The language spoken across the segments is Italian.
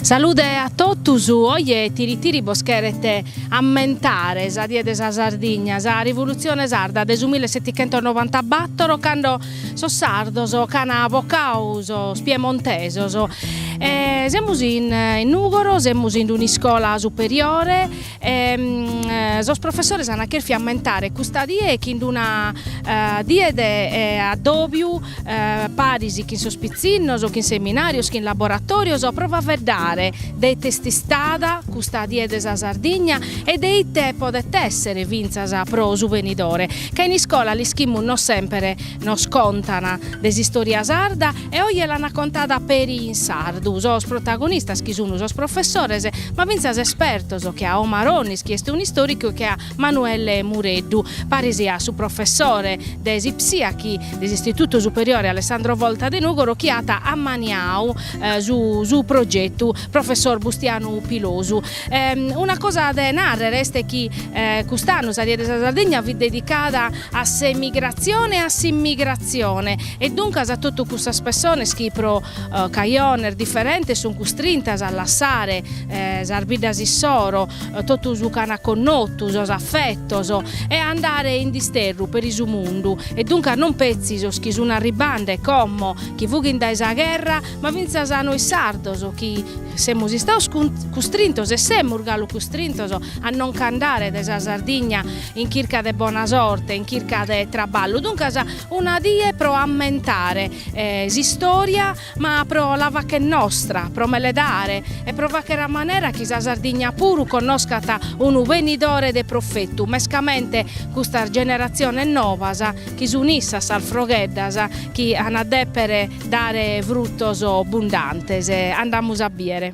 Salute a tutti, oggi tiri boscherete ammentare sa die desa Sardigna, sa rivoluzione sarda del 1794, quando so sardos, cana vocauso, spiemontesos. Siamo in Nugoro, siamo in una scuola superiore, sos professori hanno chiesto ammentare questa die che in una die de addobiu parisi che in sospizzinnos, che in seminarios, che in laboratorios, prova a vedere dei testi stada, questa die desa Sardigna e dei te potete essere vinzas pro juvenidore, che in scuola li schimu non sempre non scontano desi storia sarda e oggi l'hanno contata per in sardu, os protagonistas che sono os professores, ma vinzas espertos che a Omaronis, che è un storico, che a Manuele Mureddu, parisia su professore desi psiachi dell'Istituto Superiore Alessandro Volta de Nugoro, che ha Maniau su progetto professor Bustiano Pilosu. Una cosa da narrare è che quest'anno la desa Sardegna vi dedicata a migrazione e a immigrazione e dunque a tutte queste persone che pro caioner differenti sono costrintas a lasciare sarbidas issoro tutto su cana connottus, os affettos e andare in disterru per il mondo e dunque non pezzi che sono arribande come chi fughin da esa guerra ma vinzas a noi sardos che siamo stato costrintos e siamo costrintos a non candare desa Sardigna in circa de buona sorte, in circa de traballo, dunque una die pro ammentare si storia ma pro la vacca nostra, pro meledare e pro vacca maniera che la Sardigna puru conoscata un venidore de profetto, mescamente questa generazione nuova che s'unissas al frogheddas che hanno deppere dare fruttos abbondantes, andiamo a biere.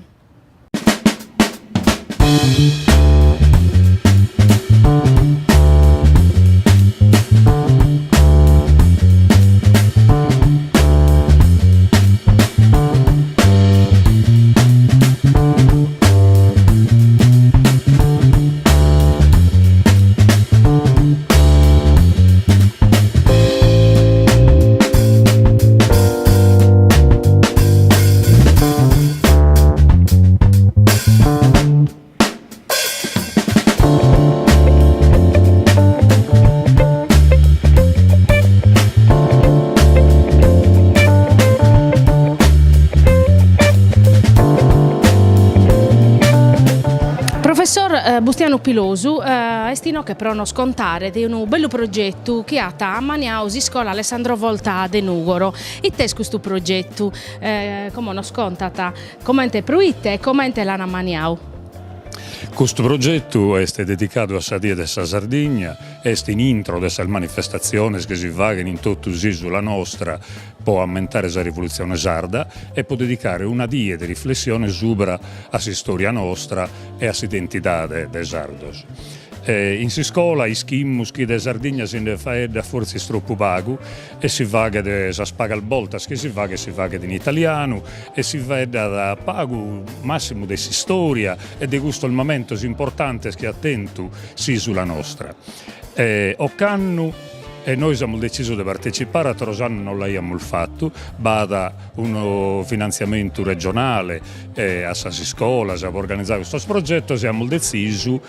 Professor Bustiano Pilosu, estino che però non scontare di un bello progetto che ha a Maniau si scuola Alessandro Volta de Nugoro. E te questo progetto, come non scontata, come te pruite e come te l'hanno a Maniau? Questo progetto è dedicato a Sadia della Sardegna, è in intro delle manifestazioni che si vagano in tutto l'isola nostra per ammentare la rivoluzione sarda e per dedicare una die di riflessione subra a storia nostra e a identità dei sardos. In si scuola i schimmus che de Sardegna si ne fa da forse troppo pago e si vaga de sa spaga al boltas che si vaga in italiano e si vede da pago massimo di storia e di questo il momento importante che attento si sulla nostra. Occannu e noi abbiamo deciso di partecipare, a Trosano non l'abbiamo fatto, bada un finanziamento regionale a Sassi Scuola, abbiamo organizzato questo progetto, abbiamo deciso,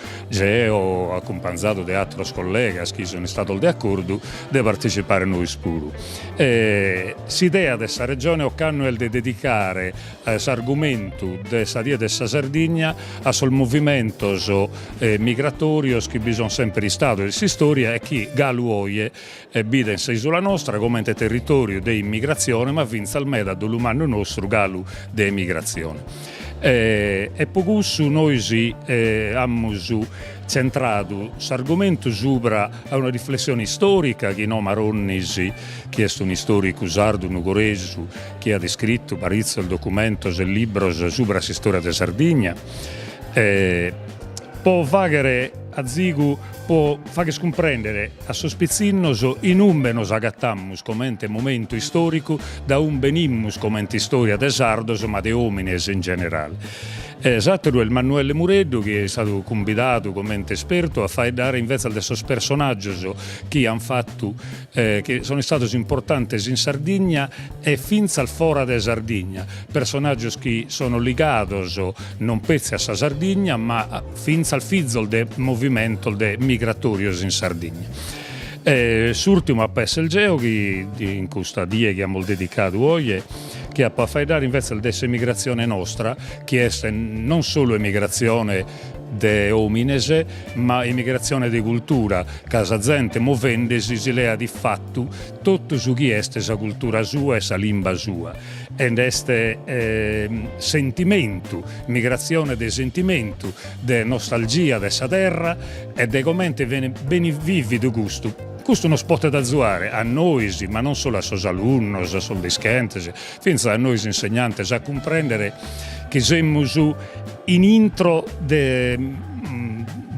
ho accompagnato di altri colleghi che sono stati d'accordo di partecipare noi spuru. L'idea di questa regione Occanno è di dedicare questo argomento della die della Sardegna a sul movimento migratorio che bisogna sempre stato di storia e che Galuoie bida in isola nostra come territorio di immigrazione ma vinza al meda dell'umano nostro galu di emigrazione. E per questo noi abbiamo centrato l'argomento sopra a una riflessione storica che Maronnis, che è un storico sardo nugoresu, che ha descritto parecchio il documento del libro sopra la storia della Sardegna. Può vagare a Zigu, può fare comprendere a sospizzinnos in un nos agattammus come momento storico da un benimmus come storia de sardos ma de homines in generale. Esatto, è Emanuele Mureddu che è stato convidato come esperto a fare dare invece di questi personaggi che hanno fatto, che sono stati importanti in Sardegna e fin al fora della Sardegna, personaggi che sono legati non pezzi a Sardegna ma fin al fizzol del movimento migratorio in Sardegna. L'ultimo a Pesselgeo che in questa dia che abbiamo dedicato oggi, che ha fatto dare invece dell'emigrazione nostra, che è non solo emigrazione de omines, ma emigrazione di cultura, casa gente muovendesi si lea di fatto tutto su chi è esa cultura sua e sa lingua sua. Ed este sentimento, migrazione del sentimento, de nostalgia dessa terra e de commente beni vivido gusto. Questo non si può azzuare a noi, ma non solo a sos alunni, a sos discenti, fino a noi insegnanti, a comprendere che siamo in intro di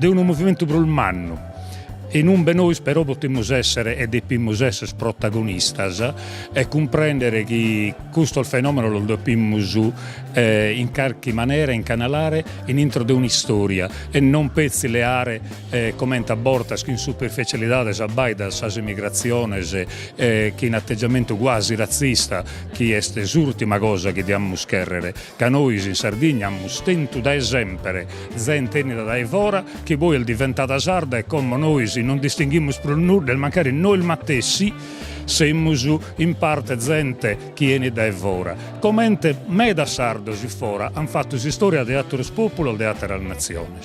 un movimento brulmanno. E non ben noi però potremmo essere e dobbiamo essere protagonisti e comprendere che questo fenomeno lo dobbiamo in qualche maniera incanalare in intro di una storia e non pezzi le aree commenta a bortas che in superficialità da sas immigrazioni che in atteggiamento quasi razzista che è l'ultima cosa che dobbiamo scherrere che noi in Sardegna abbiamo stento da esempere gente da evora che poi è diventata sarda e come noi non distinguiamo per nulla, magari noi il mattessi siamo in parte gente che viene da evora. Commente me da sardo si fora hanno fatto storia di altri popoli o di altre nazioni.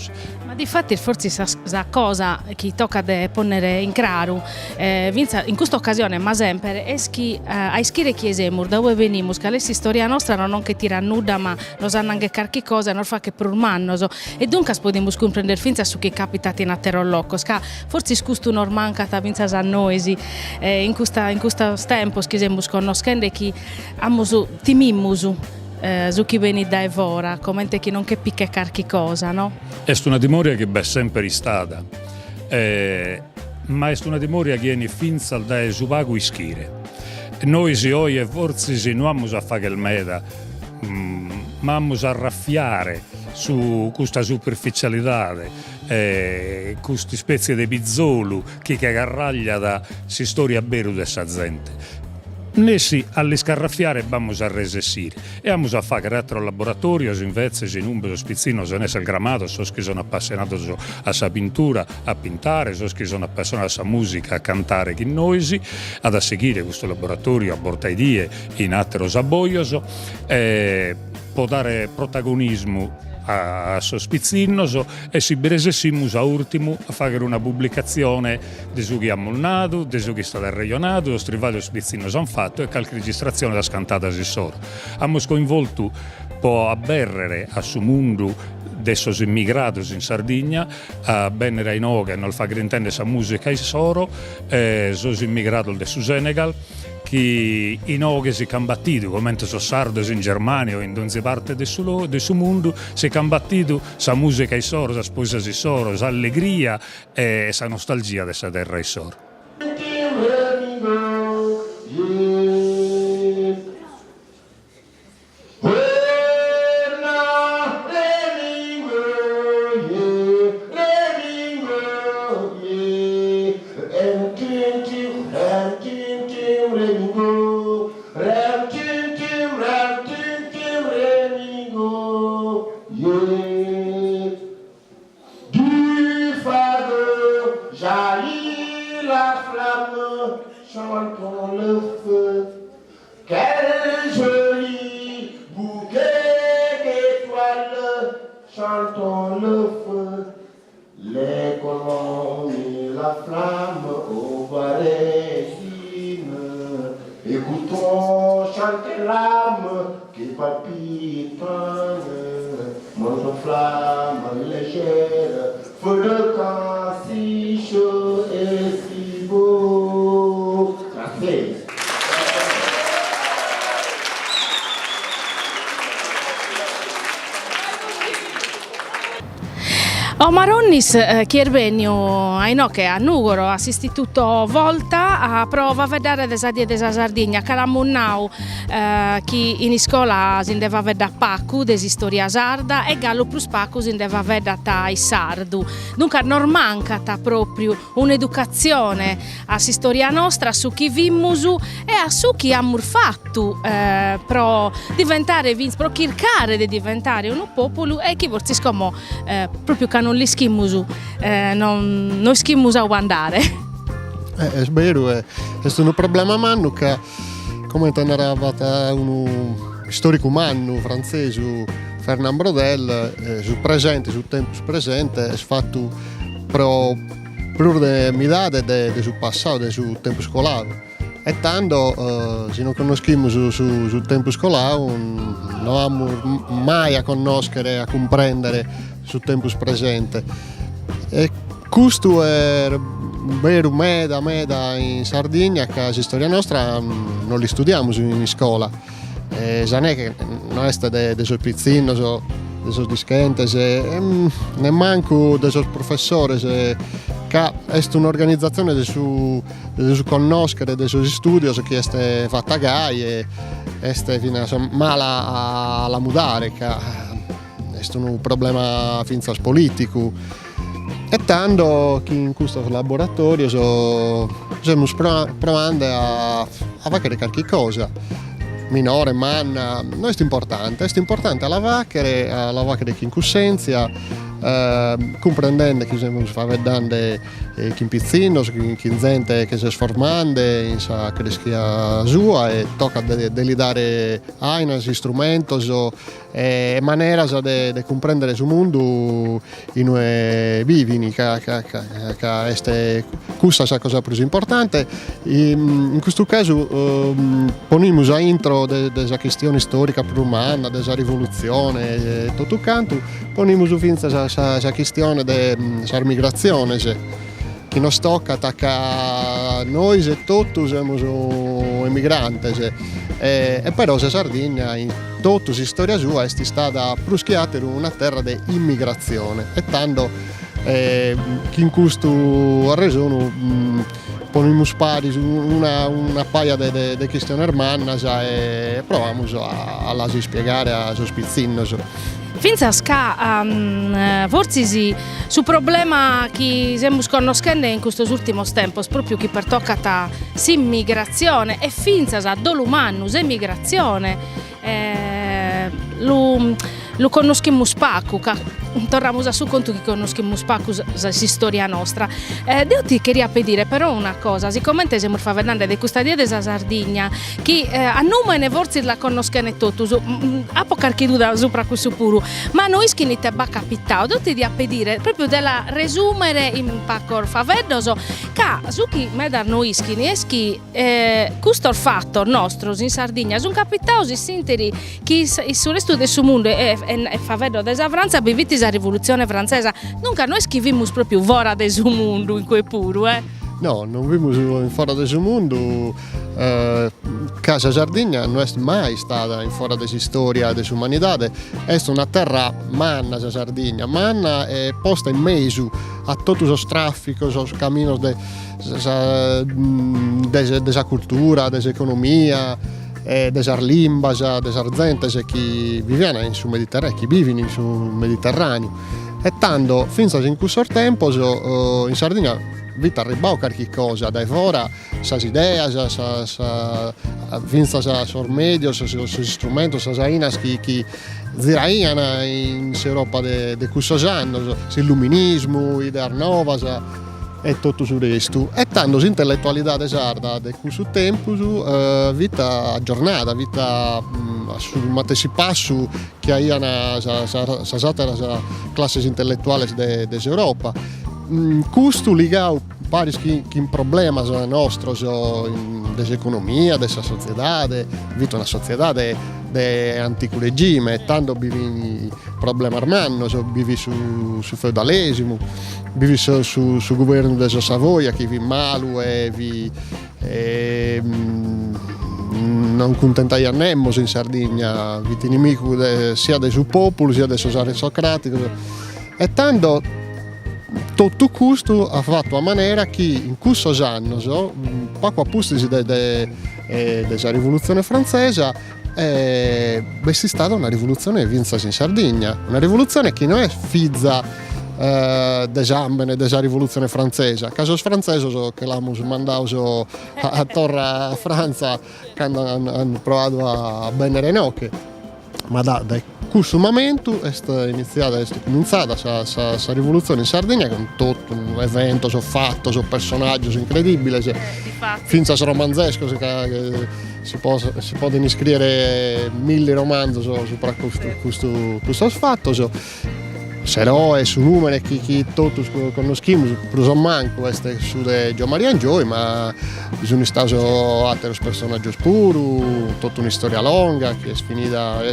Ma di fatti forse la cosa che tocca de ponere in claro in questa occasione ma sempre è che a ischire chiesemur da dove veniamo che la storia nostra non che tira nuda ma non sanno anche qualche cosa non fa che per un manno e dunque possiamo comprendere finza su che capitati in attero locco forse scusto non manca ta vinza a noi in questo tempo che conoscendo che amo timimus su chi viene da evora, come che non che picca qualche cosa, no? È una dimoria che è sempre stata, ma è una dimoria che viene fin da esuvago ischire. Noi si oggi e forse non abbiamo a fare il meda, ma abbiamo a raffiare su questa superficialità, queste spezie di bizzolu che aggarraglia da si storia beru dessa gente. Noi sì, alle scarraffiare abbiamo a resessire e abbiamo a fare altro laboratorio invece in un spizzino se ne è il gramato, so che sono appassionato a sa pintura, a pintare, so che sono appassionato a sa musica, a cantare che noisi, ad a seguire questo laboratorio a Bortaidie in altro saboioso, può dare protagonismo a sospizzinnoso e si presessimus a ultimo a fare una pubblicazione di su che ha molnato, di su che è stato arreglionato, lo strivaglio spizzinnoso hanno fatto e qualche registrazione da scantata si soro. Abbiamo coinvolto può abberrere a su mondo dessos immigrados in Sardegna a bennere in oga non fa grintende sa musica e soro sos immigrados de su Senegal che in oghe si combattito come sono sardos in Germania o in donde parte del suo mondo si combattito sa musica e soro sa sposa e soro sa allegria e sa nostalgia della terra e soro. Chantons le feu, quel joli bouquet d'étoiles, chantons le feu, les colons et la flamme au barrésine, écoutons chanter l'âme qui palpite, notre flamme légère, feu de camp si chaud et si beau. Grazie. Omaronnis Chierbenio Aino che a Nugoro all'istituto Volta a prova a vedere desadie desa Sardegna caramunnau chi in scuola si deve vedere Pacu desi storia sarda e Gallo plus Pacu si deve vedere tai sardu. Dunque non manca proprio un'educazione a storia nostra su chi vimmusu e a su chi ha fatto pro diventare pro cercare di diventare un popolo e chi vorsi come proprio che non li schimmusu non schimmusu a andare. È vero, è un problema manno che come narrava un storico manno francese Fernand Braudel sul presente, sul tempo presente è fatto pro plur midade de sul passato, sul tempo scolare. E tanto se non conosciamo sul tempo scolare non abbiamo mai a conoscere, a comprendere sul tempo presente. E questo è vero meda in Sardegna che la storia nostra non li studiamo in scuola. Non è che non è dei pizzini, dei dischenti, ne manco dei professori che è un'organizzazione su conoscere dei suoi studi che è fatta gai e è mala alla mudare che è un problema finza politico e tanto che in questo laboratorio stiamo provando a fare qualche cosa minore, manna, non è importante alla vacchera che in coscienza comprendendo che si fa vedere che in pizzino, che in gente che si sformando in sa creschia sua e tocca di dare ainas, strumenti e maniera di comprendere il mondo in noi vivini che è questa cosa più importante. In questo caso poniamo a intro della questione storica romana, della rivoluzione e tutto canto, poniamo su finza la questione della migrazione che non tocca attacca noi e tutti siamo emigranti e però la Sardegna in tutta la storia sua è stata proschiata una terra di immigrazione e tanto che in questo ragione poniamo spari su una paia di questioni ermanna e proviamo a spiegare a sospizzino. Finza che forse su problema che stiamo conoscendo in questi ultimi tempi, proprio che per toccata immigrazione e finza a dolumannus emigrazione, lo conosciamo spacco, torniamo a su conto che conosciamo spacco la storia nostra. Io ti queria dire però una cosa, siccome stiamo vedendo di questa dia della Sardegna, che a nome ne forse la conoscono tutti, a poca chiuda sopra questo puro, ma noi che te va capitato, io ti dia dire proprio della resumere in pacco favedoso, che su chi me da noi che questo fatto nostro in Sardegna sono capitato si sinteri che sul resto del mondo e favedo della Francia viviti la rivoluzione francese, dunque noi scriviamo proprio fuori del mondo in quel puro, No, non viviamo fuori del mondo, Casa Sardegna non è mai stata in fuori della storia dell'umanità, è una terra manna la Sardegna, manna è posta in mezzo a tutti i traffici, i cammini della cultura, dell'economia, della lingua, della gente che vivono sul Mediterraneo, che vivono sul Mediterraneo. E tanto, fino a in questo tempo, in Sardegna vita arrivò qualche cosa, da fuori, le idee, fino a sormedio, gli strumenti, le ainas che ziraiano in Europa di questo anno, l'illuminismo, l'idea nuova, e tutto il resto. E tanto l'intellettualità sarda di questo tempo vita aggiornata, vita sul matessi passo che hanno la classe intellettuale dell'Europa. Questo legato pare che un problema nostro dell'economia, della società, vita una società di antico regime, tanto vivi problema armano, vivi su feudalesimo, vivi sul governo della Savoia che vi malu e non contentai a Nemmos in Sardegna, vi nemico sia del suo popolo sia del suo aristocratico e tanto tutto questo ha fatto a maniera che in questo anno, poco a pustisi della rivoluzione francese, è stata una rivoluzione vinta in Sardegna, una rivoluzione che non è figlia dell'ambene della rivoluzione francese. A caso francese che l'hanno mandato a torre a Francia quando hanno provato a bennere nocche, ma da questo momento è cominciata questa rivoluzione in Sardegna con tutto un evento, fatto, personaggi incredibili, fino a romanzesco che si possono scrivere 1000 romanzi su questo fatto. Eroe su numeri che tutti conosciamo, per manco su Gio Maria Angioy, ma sono stati altri personaggi puri, tutta una storia lunga che è finita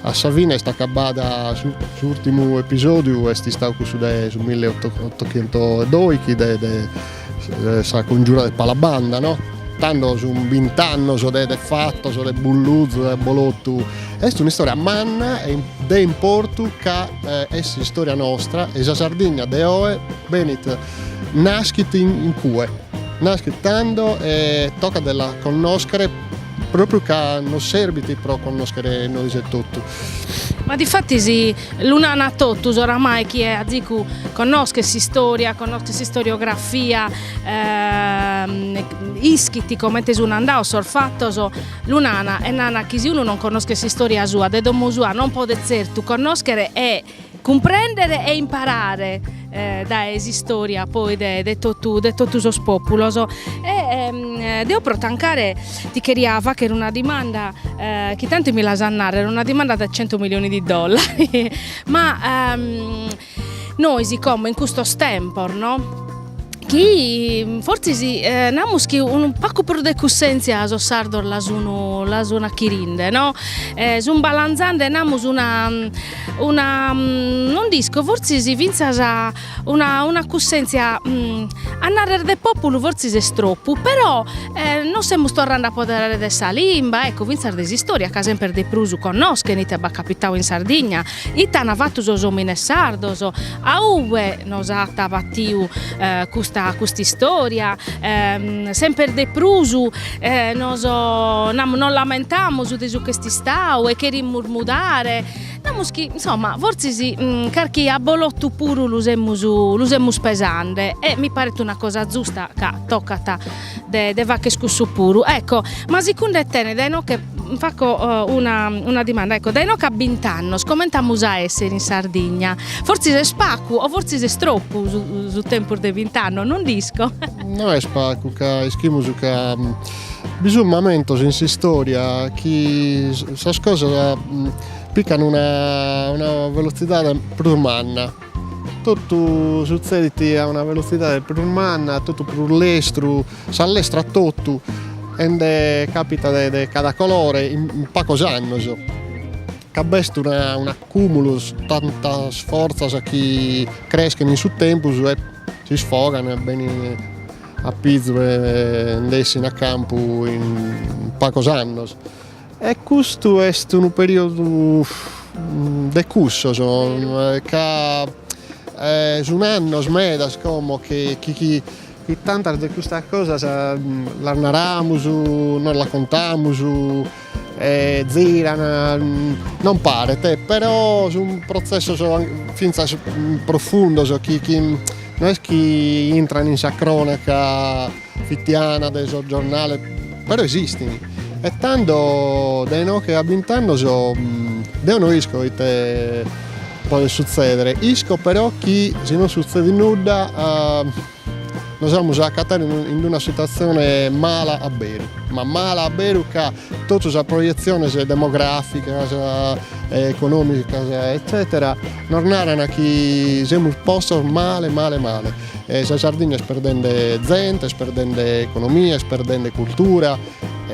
a Savina, è stata acabata sull'ultimo episodio, è stato su 1802 che sa congiura del Palabanda, no? Tanto su un 20 anni de fatto, de bulluzzo, de bolotto. È una storia manna e de importo che è storia nostra, e la Sardegna de oe benit nascit in cue. Nascit tanto e tocca della conoscere proprio che non serve per conoscere noi tutto. Ma difatti sì, l'unana totus oramai chi è a Zicu conosce storia, conosce storiografia, ischiti come te un andao sorfattoso, l'unana è nana chi uno non conosce storia sua, de domo sua non può certo conoscere e comprendere e imparare da storia poi de totus populoso e devo protancare ti cheriava che era una domanda che tanti mi la sannare, era una domanda da $100 milioni ma noi siccome in questo stempor, no? Chi forse si namus che un pacco per de cussenzia so sardor la suna chirinde, no? Sun balanzande namus una non disco forse si vinza una cussenzia a narrare de popolo forse si stroppo, però non siamo tornando a poter de salimba, ecco vinza de storia che sempre de prusu conosce nite ba capitao in Sardegna itana vattu so omine sardoso a uve nosata battiu questa storia sempre de prusu non lamentiamo su questi stau e che rimurmudare insomma forse si carchi a bolotto puro l'usemus pesante e mi pare una cosa giusta che toccata de vacche scussu puro, ecco, ma secondo te dai no che faccio una domanda, ecco, dai no che a 20 anni commentamo a essere in Sardegna, forse è spacco o forse è stroppo sul tempo dei 20 anni, non disco. No è spacco, che schimoso che bisogna momento in storia che sa cosa piccano una velocità prurmanna. Tutto succede a una velocità prurmanna, tutto per l'estero, s'allestra tutto e capita di cada colore in pochi anni. Cabesta un accumulo, tanta sforza che crescono in suo tempo e si sfogano bene a pizzo e andassero a campo in pochi anni. E questo è un periodo di corso, che su un anno smeda come che tanta di questa cosa la narramo, non la contiamo, girano, non pare, però è un processo finza profondo, che non è che entrano in sa cronaca fittiana del giornale, però esistono. E tanto dai no che a 20 anni devono isco che può succedere. Isco però che se non succede nulla noi siamo accattati in una situazione mala a bere, ma mala a bere che tutta la proiezione demografica, economica, eccetera, non narrano che siamo posto male. La Sardegna sta perdendo gente, sta perdendo economia, sta perdendo cultura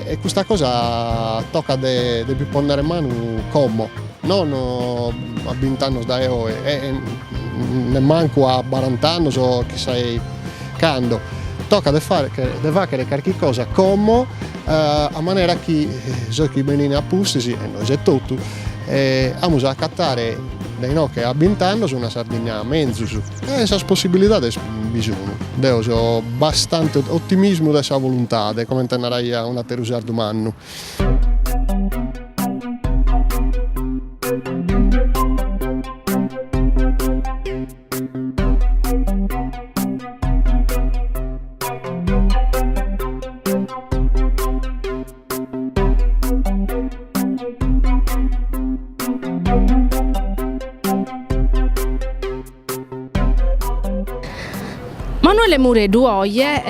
e questa cosa tocca di ponnere mano come, non a 20 anni da oggi, ne manco a 40 anni o chi sei cando, tocca di fare qualche cosa come a maniera che so che vengono a pustisi e noi è tutto, abbiamo a accattare dei no che abitando su una Sardegna mezzo su. E esas possibilidades bisogno. Deo ho bastante ottimismo da esa volontà, de come tenerai a una terusar d'umanno. Manuele Muredu oie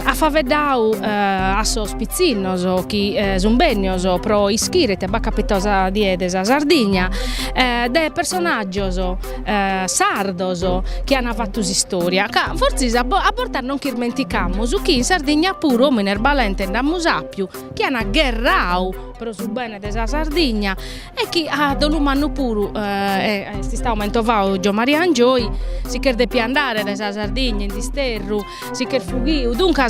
ha favedau a so spizzinnoso chi zumbegnoso pro ischirete ba capitosa diedes a Sardigna de personaggioso sardoso che hanno fatto storia ca forse a portare non che dimenticamus chi in Sardegna puro minerbalente da musapiu che hanno gherrau però su bene della Sardegna e chi ha dolumanno puru si sta aumentovando Gio Maria Angioi si che de piandare della Sardegna in disterru si che fughiu dunque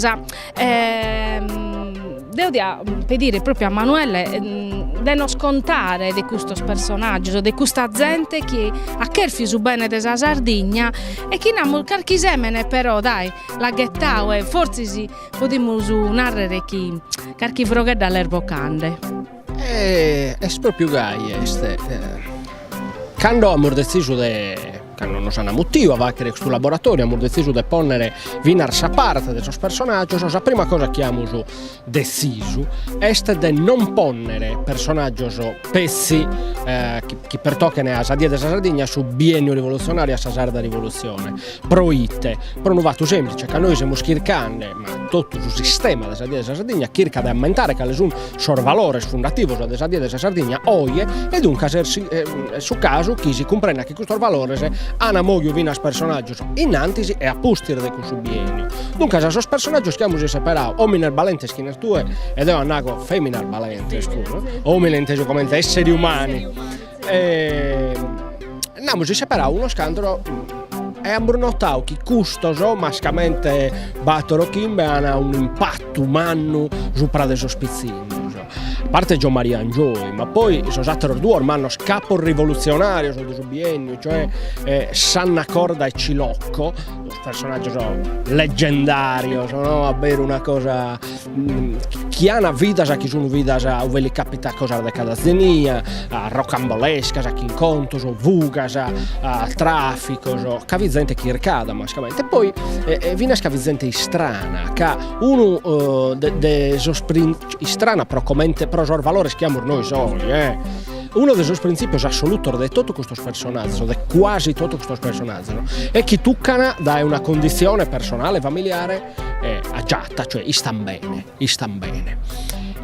devo dire proprio a Manuele di non scontare di questo personaggio di questa gente che ha kerfiu su bene della Sardegna e che non qualche semene però dai la gettau e forse si potremmo narrare chi qualche froghe dall'erbo cande è proprio gai quando abbiamo deciso quando non hanno motivo a fare questo laboratorio abbiamo deciso di porre vinarsa parte di questo personaggio la prima cosa che abbiamo deciso è di non porre personaggi pessi che pertoccano a Sadia della Sardegna su biennio rivoluzionario a Sarda rivoluzione proite per un fatto semplice che noi siamo schircando ma tutto il sistema della Sadia della Sardegna cerca di aumentare che è un valore fondativo della Sadia della Sardegna oie e dunque su caso chi si comprende che questo valore hanno moglio vinas personaggi innantisi e a pustire di questo biennio. Dunque, a questi personaggi stiamo separati o miner balentes che nel tue ed è un nago feminar balentes o miner inteso come esseri umani. Andiamo separati uno scandalo e abbiamo notato che custoso mascamente battero Kimbe hanno un impatto umano sopra dei sospizzini. A parte Gio Maria Angioi, ma poi sono stati due ormai scapo rivoluzionario sul suo biennio, cioè Sanna Corda e Cilocco, personaggi leggendario, sono a bere una cosa chi ha una vita, sa chi sono vita, sa dove gli capita cosa da cadazzenia, rocambolesca, sa chi incontro, so vuga, sa traffico, so cavizente chi ricada, mascamente. E poi viene scavizente strana, che uno de strana però commente però il valore schiamo noi soli, Uno dei suoi principi assoluti di tutto questo personaggio, di quasi tutto questo personaggio, è che toccano da una condizione personale, familiare agiata, cioè stan bene.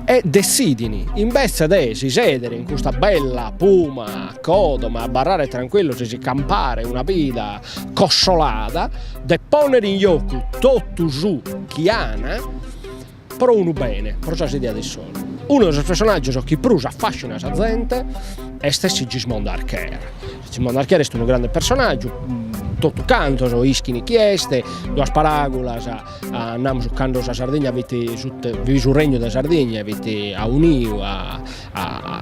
E decidini, invece di si sedere in questa bella puma, codoma, a barrare tranquillo, si campare una vita cossolata, di ponere in gioco tutto su chi hanno, però uno bene, però si idea di solo. Uno dei personaggi che più affascina la gente è Sigismondo Archer. Sigismondo Archer è un grande personaggio, tutto canto, so ischini chieste, due sparagolas, andiamo quando la Sardegna vivi sul regno della Sardegna, vivi a Uniu, a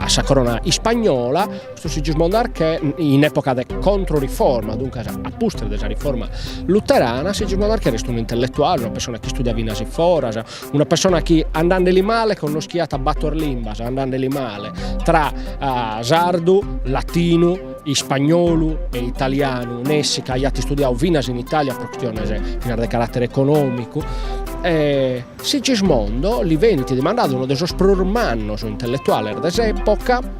sa corona spagnola, questo Sigismondo Archer in epoca di controriforma, dunque a pustere della riforma luterana, Sigismondo Archer è un intellettuale, una persona che studia vinasi fora, una persona che andando lì male con uno schiato a battor limba, andando lì male, tra sardo, latino, spagnolo e italiano, Nessica, gli altri studiavo vinas in Italia per questione di carattere economico. Sigismondo li veniti dimandato uno dei suoi prormannos intellettuali dell'epoca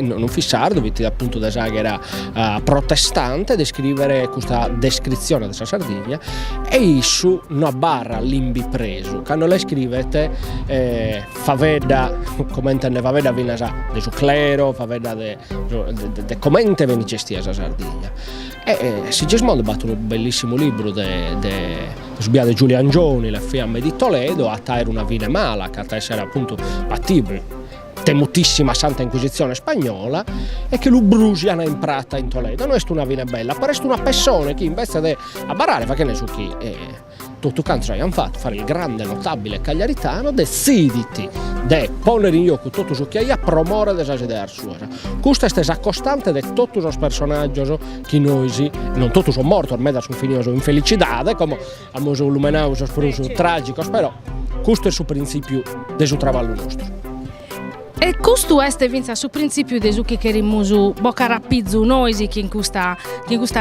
non fissardo, appunto da Zaghera protestante, di scrivere questa descrizione della Sardegna e su una barra limbi preso, quando lei scrivete faveda, come intende faveda vinasa de su clero, faveda de commente venicestia la Sardegna Sigismondo ha fatto un bellissimo libro di Giulia Angioni, Le fiamme di Toledo, a taire una vine mala, che a essere appunto battibile temutissima Santa Inquisizione spagnola e che lo bruciano in Prata in Toledo. Non è una vina bella, però è una persona che invece di abbarare fa che ne so chi tutto canto hanno fatto fare il grande notabile cagliaritano deciditi de ponere in gioco tutto su chi ha promore desa idea sua. Questa è stesa costante de tutti os personaggi che noi non tutti sono morti ormai da sono finiti in felicità come abbiamo illuminato su tragico, però questo è il suo principio del suo traballo nostro. E questo è vinza su principio di su che rimusu bocca rapizzu noisi che in questa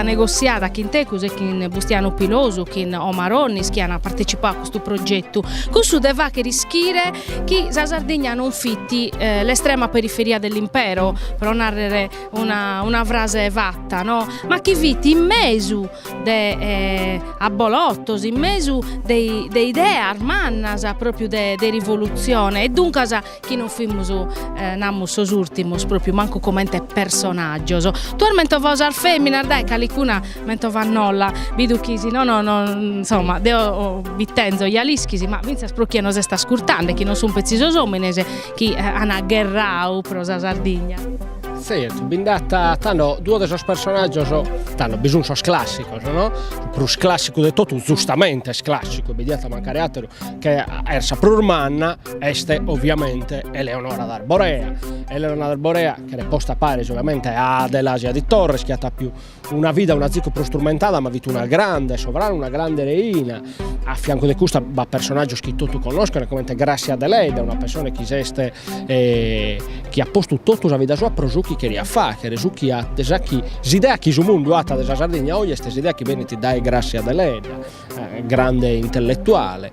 negoziata che in tecus e che in Bustiano Pilosu che in Omaronis che hanno partecipato a questo progetto. Questo deve che rischire che la Sardegna non fitti l'estrema periferia dell'impero per narrare una frase vatta, no? Ma che vitti in mezzo a bolottos, in mezzo de idee armannas proprio de rivoluzione e dunque che non fimusu namus os ultimos proprio manco commente personaggios. Tu mento va usar femmina dai calicuna mento va nolla biduchisi no insomma deo bittenzo gli alischisi ma vinza sprocchiano se sta scurtando che non sono pezzisos omenese che hanno gherrau prosa Sardegna. Certo, bindata tanno due dei suoi personaggi hanno bisogno sos classicos, no? Prus classico de tutto, giustamente è classico, immediata mancare altro che ersa prurmanna este ovviamente Eleonora d'Arborea. Eleonora d'Arborea che è posta pari ovviamente a dell'Asia di Torres che ha più una vita una zico più strumentata ma ha avuto una grande sovrana, una grande reina. A fianco di questa va personaggio che tutti conoscono come Grazia Adelaide, una persona che esiste che ha posto tutta la vita sua pro che ria fa, che resu chi ha desacchi l'idea che su mondo ha della Sardegna oggi è questa idea che viene ti dai Grazia Adelaide, grande intellettuale.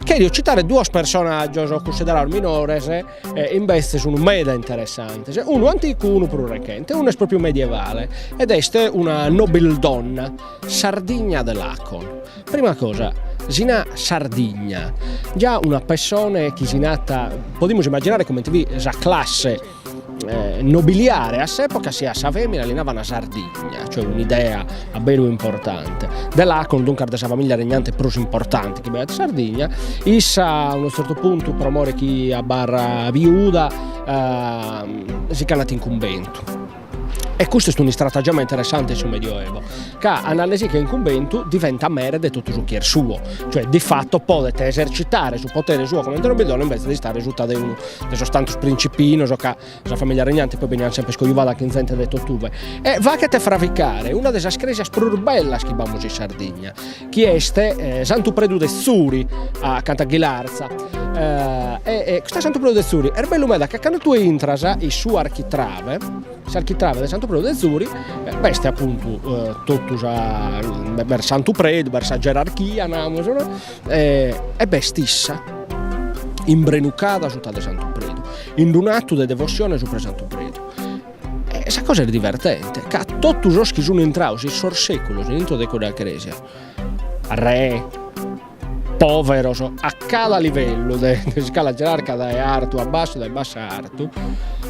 Chiedo citare due personaggi considerati minores invece sono meda interessanti, uno antico, uno più recente, uno è proprio medievale ed è una nobildonna Sardigna dell'Acon. Prima cosa, Sina Sardigna, già una persona che si nata, possiamo immaginare come la classe nobiliare a s'epoca sia sa femmina allenava una Sardigna, cioè un'idea a bello importante dell'Acon, dunque da famiglia regnante più importante che beata Sardigna. Issa a un certo punto promore chi a barra viuda si canata in convento. E questo è un stratagema interessante sul Medioevo, che analisi che in convento diventa mere di tutto su chi è suo, cioè di fatto potete esercitare sul potere suo come nobildonna invece di stare risultato uno dei sostanti principino, che la famiglia regnante poi veniva sempre scogliuvata che in gente detto tuve. E va che te fravicare una delle scresi sprurbellas che abbiamo in Sardegna, che è Santo Predu de Zuri a Cantaghilarza. E questa Santo Predu de Zuri è bello meda che quando tu intras il suo architrave del Santo Predu de Zuri veste appunto tutto per Santo Predu, per sa gerarchia e bestissa imbrenucata su tale Santo Predu in un atto di devozione su pre Santo Predu. E questa cosa è divertente che tutti i che sono entrati il sorsecolo dentro di quella chiesa re povero a cada livello di scala gerarca da Artu a basso, da basso a Artu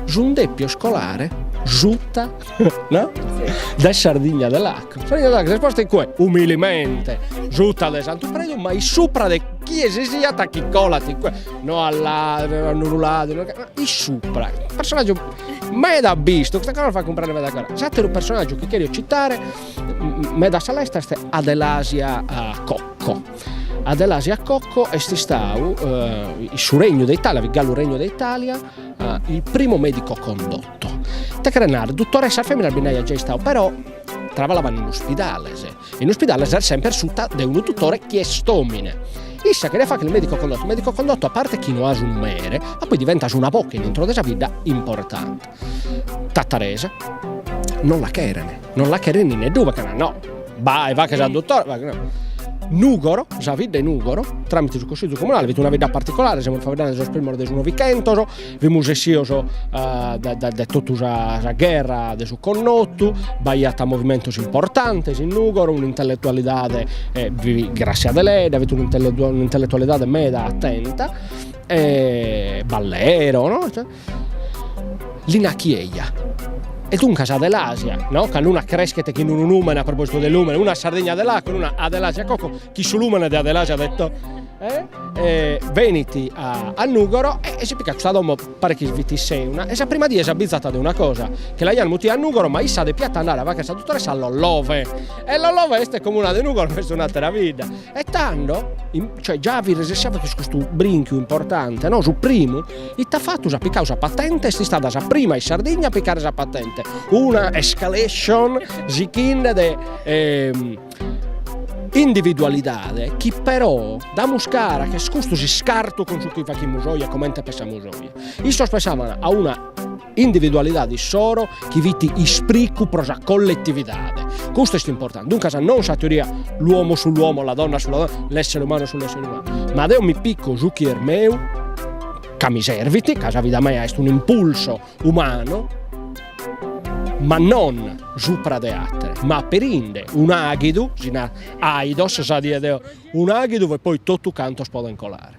su un deppio scolare giutta no? Da Sardigna dell'Acqua. Sardigna dell'Acqua risposta in cui umilmente giutta da Santo Predu ma i sopra de chiese sia tacchicolati no alla nullati no, i sopra personaggio me da visto questa cosa fa comprare me da cara esatto un personaggio che voglio citare me da Salesta è Adelasia Cocco. Adelasia Cocco è stato il suo regno d'Italia, il Gallo Regno d'Italia, il primo medico condotto. Tecrenar, dottoressa femmina binaia già stato, però travalavano in ospedale. In ospedale è sempre assunta da un dottore che è stomine. Issa che ne fa che il medico condotto a parte chi non ha un mere, ma poi diventa una bocca dentro della vita importante. Tattarese non la cherene né due che no, va che sa il dottore, va che no. Nugoro, la vita è Nugoro, tramite il Consiglio Comunale, avete una vita particolare, siamo a vedere il primo del Vicentoso, abbiamo sessioso da tutta la guerra del suo connotto, baiata movimenti importanti in Nugoro, un'intellettualità grazie a lei, avete un'intellettualità meda attenta, ballero, no? L'Inachieia. E dunque dell'Asia, no? Che una crescete che non un umane a proposito dell'umane, una Sardegna dell'Acqua, una Adelasia Cocco, chi sull'umane di Adelasia ha detto veniti a Nugoro e si picca questa domo parecchi sviti seuna e sa prima di essa bizzata di una cosa che la Ian muti a Nugoro ma issa de piatta andare a vacanza dottoressa all'Ollove e l'Ollove è comune di Nugoro questa è un'altra vita e tanto cioè già vi resessiamo che questo brinchio importante no su primo il fatto sa piccare sa patente si sta da sa prima in Sardegna a piccare sa patente una escalation zichin de individualidade chi però da muscara che scusto si scarto con su cui fa chi musoia come te pensa musoia i sospesavano a una individualità di soro che viti ispricu prosa collettività questo è importante dunque non sa teoria l'uomo sull'uomo la donna sulla donna l'essere umano sull'essere umano ma deo mi picco su chi er meu che mi serviti casa vita mia è un impulso umano ma non supra de altre, ma perinde un agidu, aidos sa di un agidu e poi tutto canto si può incolare.